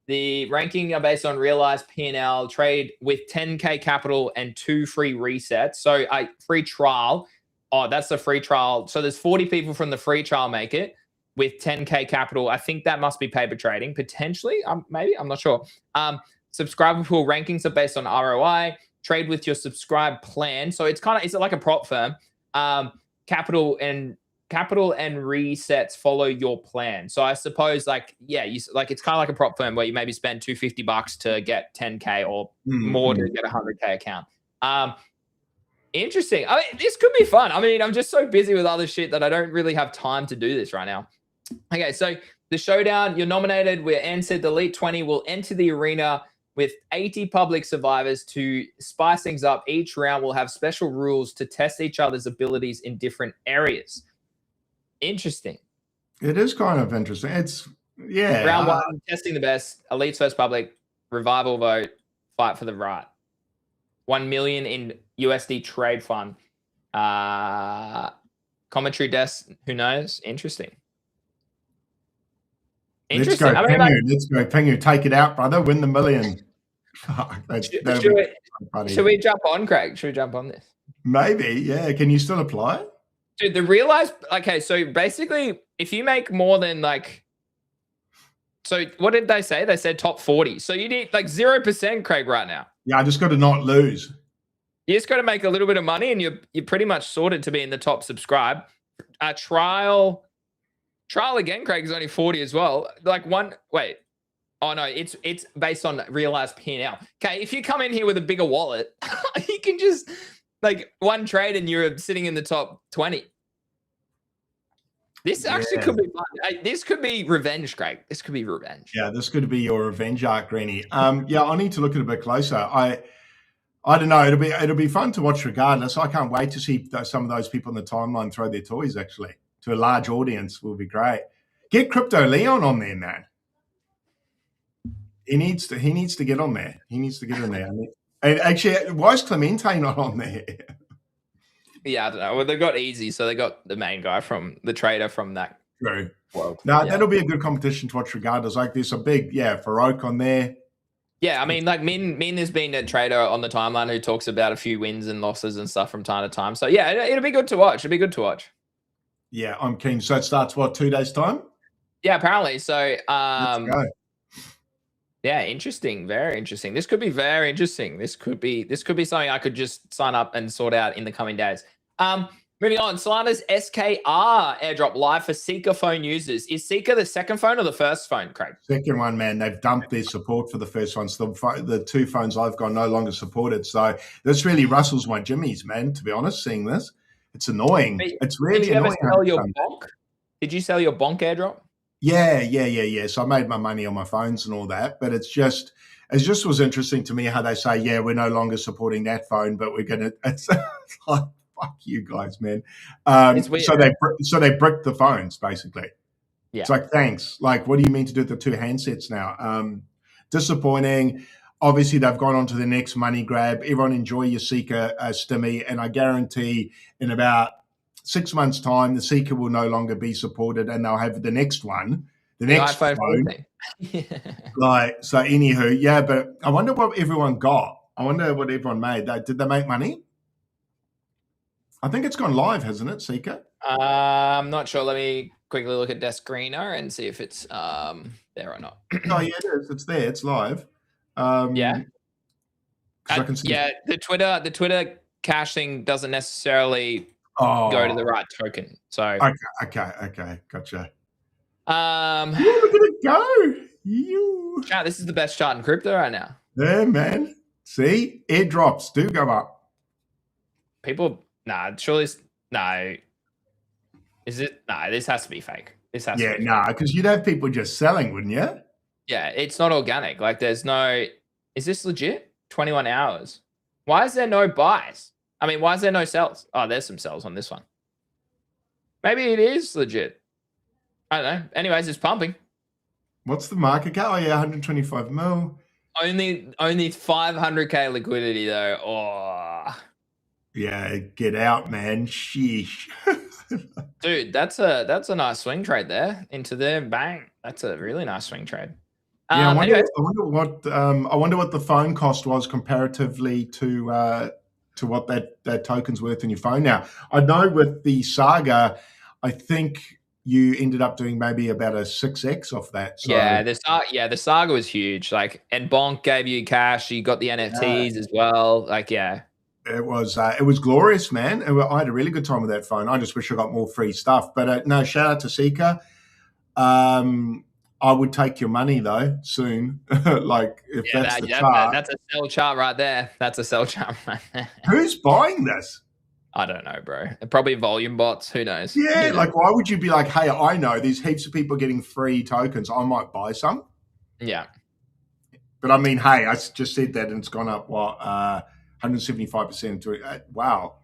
The ranking are based on realized P&L, trade with 10K capital and 2 free resets. So a free trial. Oh, that's the free trial. So there's 40 people from the free trial make it with 10K capital. I think that must be paper trading potentially. Maybe I'm not sure. Subscriber pool rankings are based on ROI. Trade with your subscribe plan. So it's like a prop firm. Capital and resets follow your plan. So I suppose it's kind of like a prop firm where you maybe spend $250 to get 10K or more to get a 100K account. Interesting. I mean, this could be fun. I mean, I'm just so busy with other shit that I don't really have time to do this right now. Okay, so the showdown, you're nominated. We're entered. The Elite 20 will enter the arena with 80 public survivors to spice things up. Each round will have special rules to test each other's abilities in different areas. Interesting. It is kind of interesting. Round 1, testing the best. Elites first public. Revival vote. Fight for the right. 1 million in USD trade fund. Commentary desk. Who knows? Interesting. Interesting. Let's go, Pingu. Take it out, brother. Win the million. Should we jump on, Craig? Should we jump on this? Maybe, yeah. Can you still apply? Dude, the realized, okay, so basically, if you make more than like, so what did they say? They said top 40. So you need like 0%, Craig, right now. Yeah, I just got to not lose. You just got to make a little bit of money, and you're pretty much sorted to be in the top subscribe. Trial again, Craig, is only 40 as well. Like wait. Oh no, it's based on realized P&L. Okay, if you come in here with a bigger wallet, you can just like one trade and you're sitting in the top 20. This actually could be fun. This could be revenge, Craig. This could be revenge. Yeah, this could be your revenge arc, Greenie. Yeah, I need to look at it a bit closer. I don't know. It'll be fun to watch regardless. I can't wait to see some of those people on the timeline throw their toys. Actually, to a large audience will be great. Get Crypto Leon on there, man. He needs to get on there. He needs to get in there. And actually, why is Clemente not on there? Yeah, I don't know. Well, they've got Easy, so they got the main guy from the trader from that True. world. No, yeah. That'll be a good competition to watch regardless. Like there's a big, Farouk on there. Yeah, I mean, like Min has been a trader on the timeline who talks about a few wins and losses and stuff from time to time. So yeah, it'll be good to watch. It'll be good to watch. Yeah, I'm keen. So it starts 2 days time? Yeah, apparently. So let's go. Yeah, interesting. Very interesting. This could be very interesting. This could be something I could just sign up and sort out in the coming days. Moving on, Solana's SKR airdrop live for Seeker phone users. Is Seeker the second phone or the first phone, Craig? Second one, man. They've dumped their support for the first one. So the two phones I've got no longer supported. So this really rustles my jimmies, man, to be honest, seeing this. It's annoying. It's really annoying. Did you ever sell your bonk? Did you sell your bonk airdrop? Yeah. So I made my money on my phones and all that, but it just was interesting to me how they say, yeah, we're no longer supporting that phone, but we're gonna. It's like fuck you guys, man. So they bricked the phones basically. Yeah. It's like thanks. Like, what do you mean to do the two handsets now? Disappointing. Obviously, they've gone on to the next money grab. Everyone enjoy your Seeker stimmy, and I guarantee in about 6 months' time, the Seeker will no longer be supported, and they'll have the next one, the next phone. So anywho, yeah. But I wonder what everyone got. I wonder what everyone made. Did they make money? I think it's gone live, hasn't it, Seeker? I'm not sure. Let me quickly look at Desk Screener and see if it's there or not. Oh yeah, it is. It's there. It's live. Yeah. The Twitter caching doesn't necessarily go to the right token. So okay, gotcha. Look at it go. Chat, this is the best chart in crypto right now. Yeah, man. See, airdrops do go up. People, surely no. Is it? No, this has to be fake. This has to be fake. Because you'd have people just selling, wouldn't you? Yeah, it's not organic. Like, there's no. Is this legit? 21 hours. Why is there no buys? I mean, why is there no sells? Oh, there's some sells on this one. Maybe it is legit. I don't know. Anyways, it's pumping. What's the market cap? Oh, yeah, 125 mil. Only 500K liquidity, though. Oh. Yeah, get out, man. Sheesh. Dude, that's a nice swing trade there into there. Bang. That's a really nice swing trade. Yeah, I wonder what the phone cost was comparatively to what that token's worth in your phone. Now, I know with the Saga, I think you ended up doing maybe about a 6x off that. So. Yeah, the Saga was huge. Like, and Bonk gave you cash. You got the NFTs as well. Like, yeah. It was glorious, man. I had a really good time with that phone. I just wish I got more free stuff. But no, shout out to Seeker. I would take your money though soon. Like if that's the chart. That's a sell chart right there. That's a sell chart right there. Who's buying this? I don't know, bro. Probably volume bots. Who knows? Yeah, like why would you be like, hey, I know there's heaps of people getting free tokens. I might buy some. Yeah. But I mean, hey, I just said that and it's gone up 175% to it. Wow.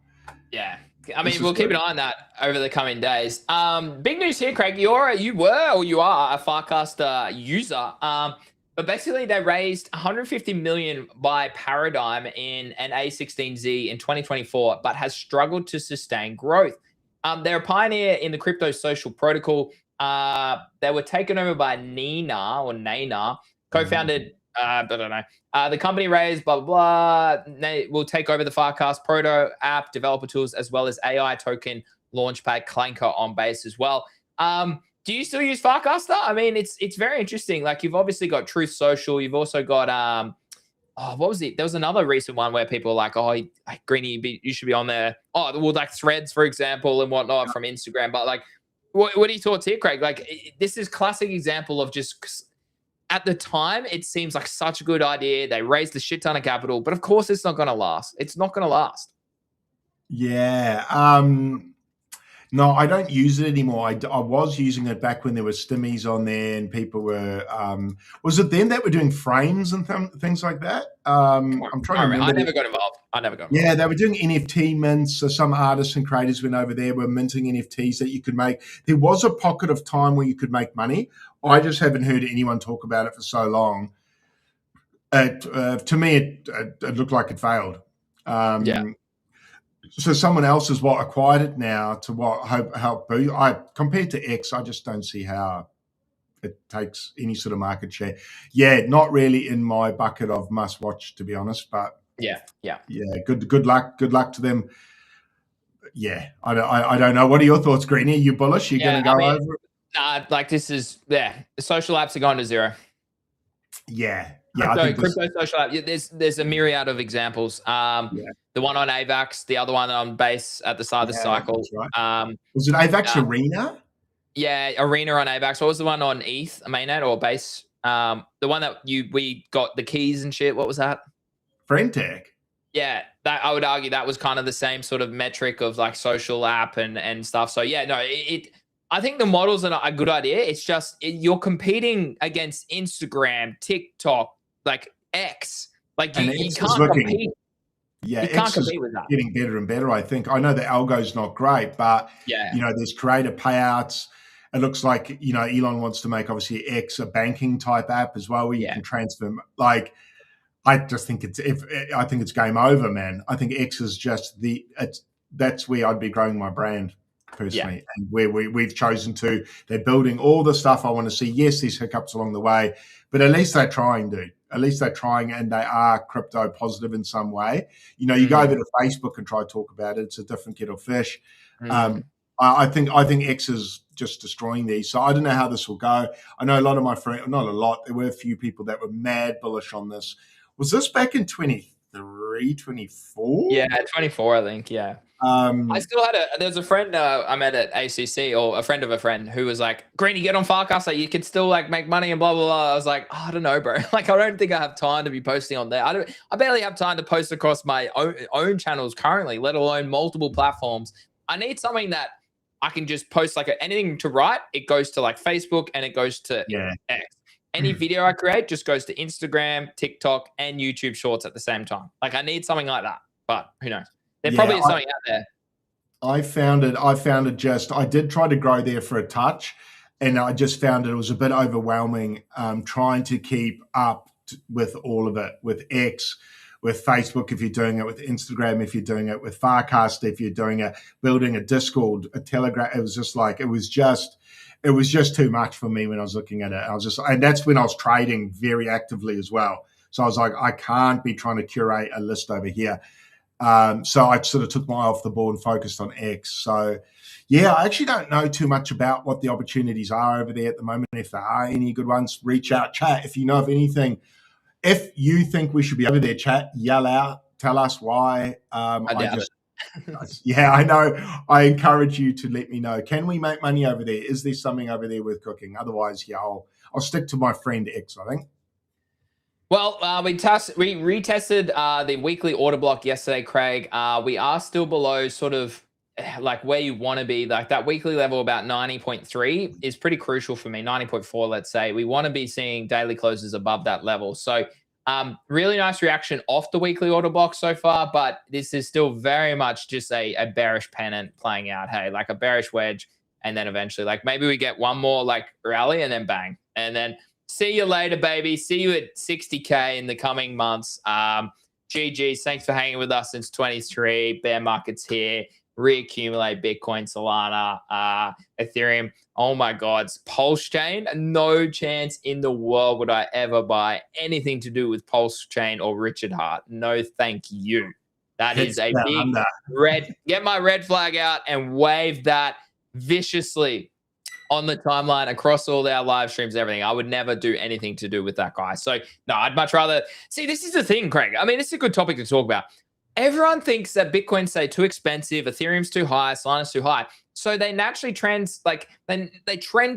Yeah. I mean, we'll keep an eye on that over the coming days. Big news here, Craig. You are a Farcaster user. But basically, they raised 150 million by Paradigm in an A16Z in 2024, but has struggled to sustain growth. They're a pioneer in the crypto social protocol. They were taken over by Nina, co-founded. I don't know. The company raised blah blah blah. They will take over the Farcast proto app, developer tools, as well as AI token launchpad Clanker on base as well. Do you still use Farcaster? I mean, it's very interesting. Like, you've obviously got Truth Social. You've also got what was it? There was another recent one where people were like, oh, Greeny, you should be on there. Oh, well, like Threads, for example, and whatnot from Instagram. But like, what are your thoughts here, Craig? Like, this is classic example of just, at the time, it seems like such a good idea. They raised a shit ton of capital, but of course it's not going to last. It's not going to last. Yeah. No, I don't use it anymore. I was using it back when there were stimmies on there and people were, was it them that were doing frames and things like that? I'm trying to remember. I never got involved. Yeah, they were doing NFT mints. So some artists and creators went over there, were minting NFTs that you could make. There was a pocket of time where you could make money. I just haven't heard anyone talk about it for so long. To me, it looked like it failed. Yeah. So someone else has acquired it now to help boost. Compared to X, I just don't see how it takes any sort of market share. Yeah, not really in my bucket of must watch, to be honest. But yeah. Good luck to them. Yeah, I don't know. What are your thoughts, Greenie? Are you bullish? You're going to go over it? Like, this is the social apps are going to zero. Yeah. Crypto social app. There's a myriad of examples. The one on AVAX, the other one on base at the start of the cycle. Right. Was it AVAX Arena? Yeah, Arena on AVAX. What was the one on ETH, mainnet or base? The one that we got the keys and shit. What was that? Frentech. Yeah, that I would argue that was kind of the same sort of metric of like social app and stuff. So yeah, no, I think the model's a good idea. It's just you're competing against Instagram, TikTok, like X. Like you can't compete. Yeah, you can't compete with that. Getting better and better, I think. I know the algo's not great, but there's creator payouts. It looks like Elon wants to make obviously X a banking type app as well, where you can transfer. Like, I just think I think it's game over, man. I think X is just that's where I'd be growing my brand personally, and where we've chosen to. They're building all the stuff I want to see. Yes, there's hiccups along the way, but at least they're trying, dude. At least they're trying, and they are crypto positive in some way. You go over to Facebook and try to talk about it. It's a different kettle of fish. I think X is just destroying these. So I don't know how this will go. I know a lot of my friends, not a lot, there were a few people that were mad bullish on this. Was this back in 23, 24? Yeah, 24, I think. Yeah. I still had there's a friend I met at ACC, or a friend of a friend, who was like, Greeny, get on Farcaster, you can still like make money and blah blah blah. I was like, I don't know, bro. Like, I don't think I have time to be posting on there. I barely have time to post across my own channels currently, let alone multiple platforms. I need something that I can just post, like anything to write, it goes to like Facebook and it goes to X. Any video I create just goes to Instagram, TikTok, and YouTube Shorts at the same time. Like, I need something like that, but who knows? There probably is something out there. I found it just, I did try to grow there for a touch, and I just found it was a bit overwhelming trying to keep up with all of it, with X, with Facebook, if you're doing it, with Instagram, if you're doing it, with Farcast, if you're doing it, building a Discord, a Telegram. It was just like, it was just too much for me when I was looking at it. And that's when I was trading very actively as well. So I was like, I can't be trying to curate a list over here. So I sort of took my eye off the ball and focused on X. So, yeah, I actually don't know too much about what the opportunities are over there at the moment. If there are any good ones, reach out, chat. If you know of anything, if you think we should be over there, chat, yell out, tell us why. Yeah, I know. I encourage you to let me know. Can we make money over there? Is there something over there worth cooking? Otherwise, yeah, I'll stick to my friend X, I think. Well, we retested the weekly order block yesterday, Craig. We are still below sort of like where you want to be. Like, that weekly level about 90.3 is pretty crucial for me. 90.4, let's say. We want to be seeing daily closes above that level. So really nice reaction off the weekly order block so far, but this is still very much just a bearish pennant playing out. Hey, like a bearish wedge, and then eventually, like, maybe we get one more like rally and then bang, and then see you later, baby. See you at 60K in the coming months. GG's. Thanks for hanging with us since 23. Bear market's here. reaccumulate Bitcoin, Solana, Ethereum. Oh my God, Pulse Chain. No chance in the world would I ever buy anything to do with Pulse Chain or Richard Hart. No, thank you. That is a big red. Get my red flag out and wave that viciously on the timeline across all our live streams, everything. I would never do anything to do with that guy. So no, I'd much rather see. This is the thing, Craig. I mean, this is a good topic to talk about. Everyone thinks that Bitcoin's say too expensive, Ethereum's too high, Solana's too high. So they naturally trend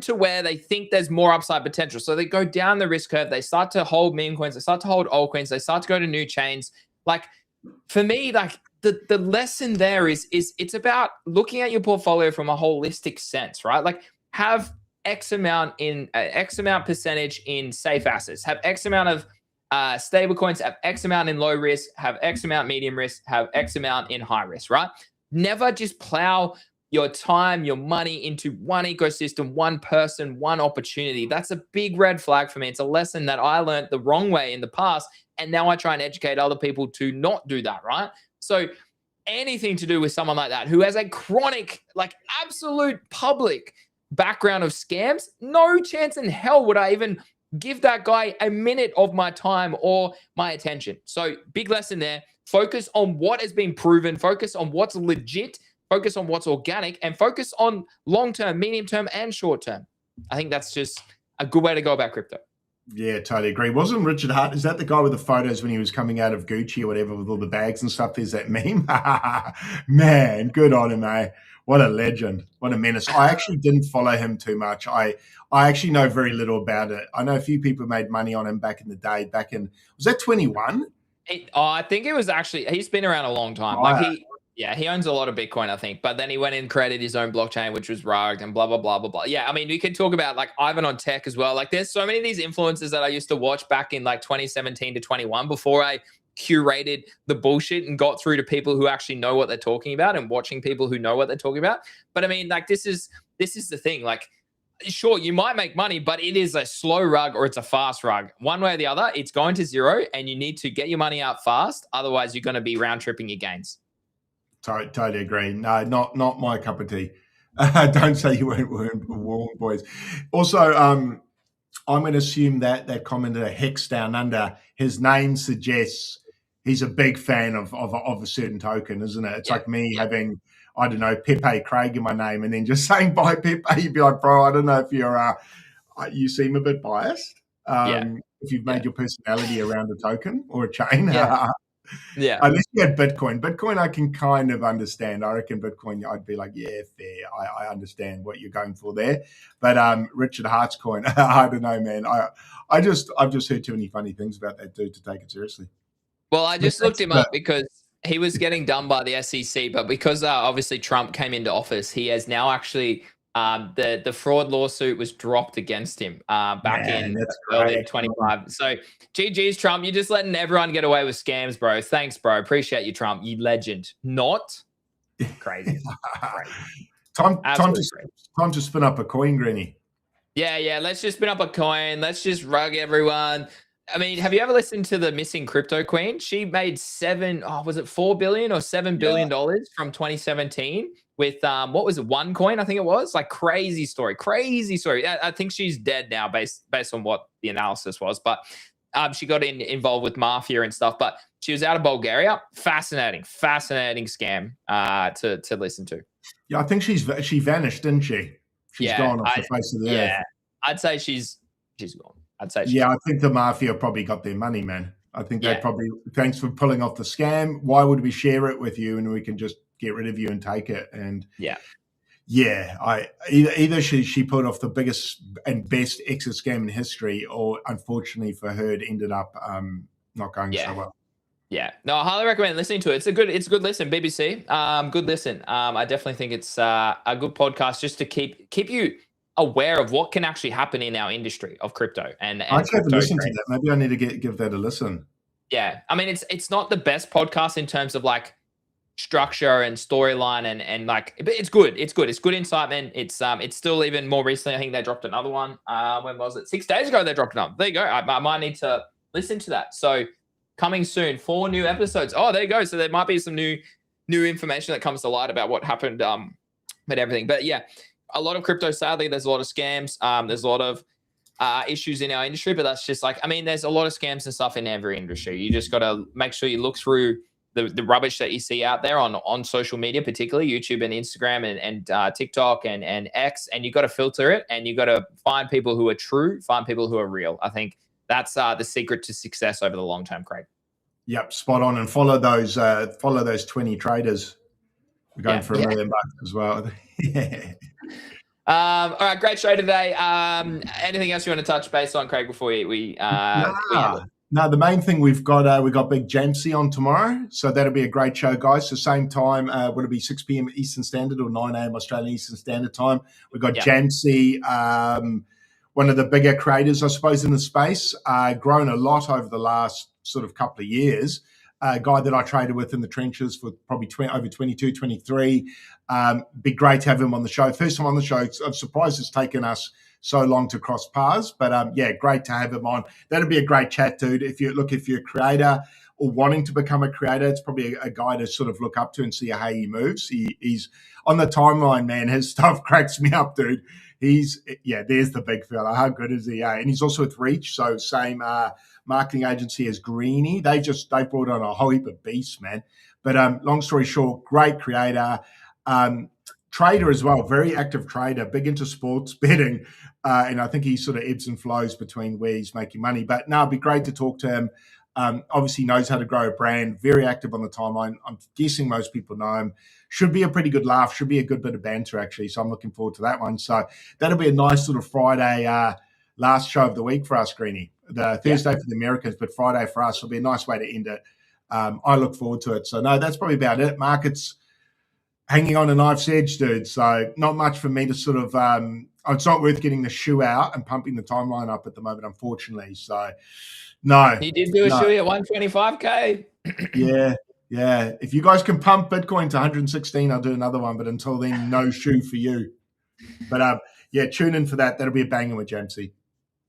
to where they think there's more upside potential. So they go down the risk curve. They start to hold meme coins. They start to hold altcoins. They start to go to new chains. Like for me, like the lesson there is it's about looking at your portfolio from a holistic sense, right? Like have X amount percentage in safe assets, have X amount of stable coins, have X amount in low risk, have X amount medium risk, have X amount in high risk, right? Never just plow your time, your money into one ecosystem, one person, one opportunity. That's a big red flag for me. It's a lesson that I learned the wrong way in the past. And now I try and educate other people to not do that, right? So anything to do with someone like that who has a chronic, like absolute public background of scams, no chance in hell would I even give that guy a minute of my time or my attention. So big lesson there. Focus on what has been proven. Focus on what's legit. Focus on what's organic and focus on long-term, medium-term, and short-term. I think that's just a good way to go about crypto. Yeah, totally agree. Wasn't Richard Hart, is that the guy with the photos when he was coming out of Gucci or whatever with all the bags and stuff? There's that meme. Man, good on him, eh? What a legend. What a menace. I actually didn't follow him too much. I actually know very little about it. I know a few people made money on him back in the day, was that 21? I think it was actually, he's been around a long time. He owns a lot of Bitcoin, I think, but then he went and created his own blockchain, which was rugged and blah, blah, blah, blah, blah. Yeah, I mean, we could talk about like Ivan on tech as well. Like there's so many of these influencers that I used to watch back in like 2017 to 21 before I curated the bullshit and got through to people who actually know what they're talking about and watching people who know what they're talking about. But I mean, like this is the thing. Like, sure, you might make money, but it is a slow rug or it's a fast rug. One way or the other, it's going to zero and you need to get your money out fast. Otherwise, you're going to be round tripping your gains. Totally agree. No, not my cup of tea. Don't say you weren't warm, boys. Also, I'm going to assume that commenter Hex Down Under, his name suggests he's a big fan of a certain token, isn't it? It's like me having, I don't know, Pepe Craig in my name and then just saying buy Pepe. You'd be like, bro, I don't know if you're, you seem a bit biased. If you've made your personality around a token or a chain. Yeah. Unless you had Bitcoin I can kind of understand. I reckon Bitcoin, I'd be like, yeah, fair. I understand what you're going for there. But Richard Hart's coin, I don't know, man. I've just heard too many funny things about that dude to take it seriously. Well, I just looked him up because he was getting done by the SEC, but because obviously Trump came into office, he has now actually the fraud lawsuit was dropped against him back in early 25. So GG's Trump, you're just letting everyone get away with scams, bro. Thanks, bro. Appreciate you, Trump. You legend. Not crazy. Time to spin up a coin, Granny. Yeah. Let's just spin up a coin. Let's just rug everyone. I mean, have you ever listened to the missing crypto queen? She made $4 billion or $7 billion from 2017 with what was it, OneCoin? I think it was like crazy story. I think she's dead now based on what the analysis was, but she got involved with mafia and stuff. But she was out of Bulgaria. Fascinating scam to listen to. Yeah, I think she vanished, didn't she? She's gone off the face of the earth. Yeah, I'd say she's gone. I think the mafia probably got their money, man. I think they probably, thanks for pulling off the scam. Why would we share it with you and we can just get rid of you and take it? And either she pulled off the biggest and best exit scam in history, or unfortunately for her, it ended up not going so well. Yeah, no, I highly recommend listening to it. It's a good listen, BBC. Good listen. I definitely think it's a good podcast just to keep you aware of what can actually happen in our industry of crypto. And I haven't listened to that. Maybe I need to give that a listen. Yeah, I mean, it's not the best podcast in terms of like structure and storyline and like, but it's good. It's good incitement. It's still even more recently. I think they dropped another one. When was it? 6 days ago they dropped another. There you go. I might need to listen to that. So coming soon, 4 new episodes. Oh, there you go. So there might be some new new information that comes to light about what happened, but everything. But yeah, a lot of crypto, sadly, there's a lot of scams. There's a lot of issues in our industry, but that's just like, I mean, there's a lot of scams and stuff in every industry. You just got to make sure you look through the rubbish that you see out there on social media, particularly YouTube and Instagram and TikTok and X, and you got to filter it, and you got to find people who are true, find people who are real. I think that's the secret to success over the long term, Craig. Yep, spot on, and follow those 20 traders. We're going for $1 million as well. Yeah. All right, great show today. Anything else you want to touch base on, Craig, before we end it? No, the main thing we've got big Jamsey on tomorrow, so that'll be a great show, guys. So same time, will it be 6 p.m. Eastern Standard or 9 a.m. Australian Eastern Standard Time? We've got Jamsey, one of the bigger creators, I suppose, in the space, grown a lot over the last sort of couple of years. A guy that I traded with in the trenches for probably over 22, 23. Be great to have him on the show. First time on the show. I'm surprised it's taken us so long to cross paths, but yeah, great to have him on. That'll be a great chat, dude. If you're a creator or wanting to become a creator, it's probably a guy to sort of look up to and see how he moves. He's on the timeline, man. His stuff cracks me up, dude. There's the big fella. How good is he? And he's also with Reach, so same marketing agency as Greeny. They brought on a whole heap of beasts, man. But long story short, great creator. Trader as well, very active trader, big into sports betting, and I think he sort of ebbs and flows between where he's making money. But no, it'd be great to talk to him. Obviously knows how to grow a brand, very active on the timeline. I'm guessing most people know him. Should be a pretty good laugh, should be a good bit of banter, actually. So I'm looking forward to that one. So that'll be a nice sort of Friday last show of the week for us, Greeny. The Thursday for the Americans, but Friday for us will be a nice way to end it. I look forward to it. So no, that's probably about it. Markets hanging on a knife's edge, dude. So not much for me to sort of, it's not worth getting the shoe out and pumping the timeline up at the moment, unfortunately. So no. You did do a shoe at 125K. Yeah. If you guys can pump Bitcoin to 116, I'll do another one. But until then, no shoe for you. But yeah, tune in for that. That'll be a banger with Jamsey.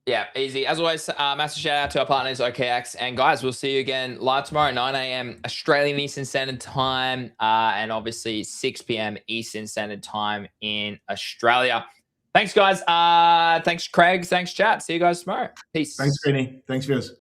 Yeah, easy. As always, massive shout out to our partners, OKX. And guys, we'll see you again live tomorrow, 9 a.m. Australian Eastern Standard Time, and obviously 6 p.m. Eastern Standard Time in Australia. Thanks, guys. Thanks, Craig. Thanks, chat. See you guys tomorrow. Peace. Thanks, Greeny. Thanks, viewers.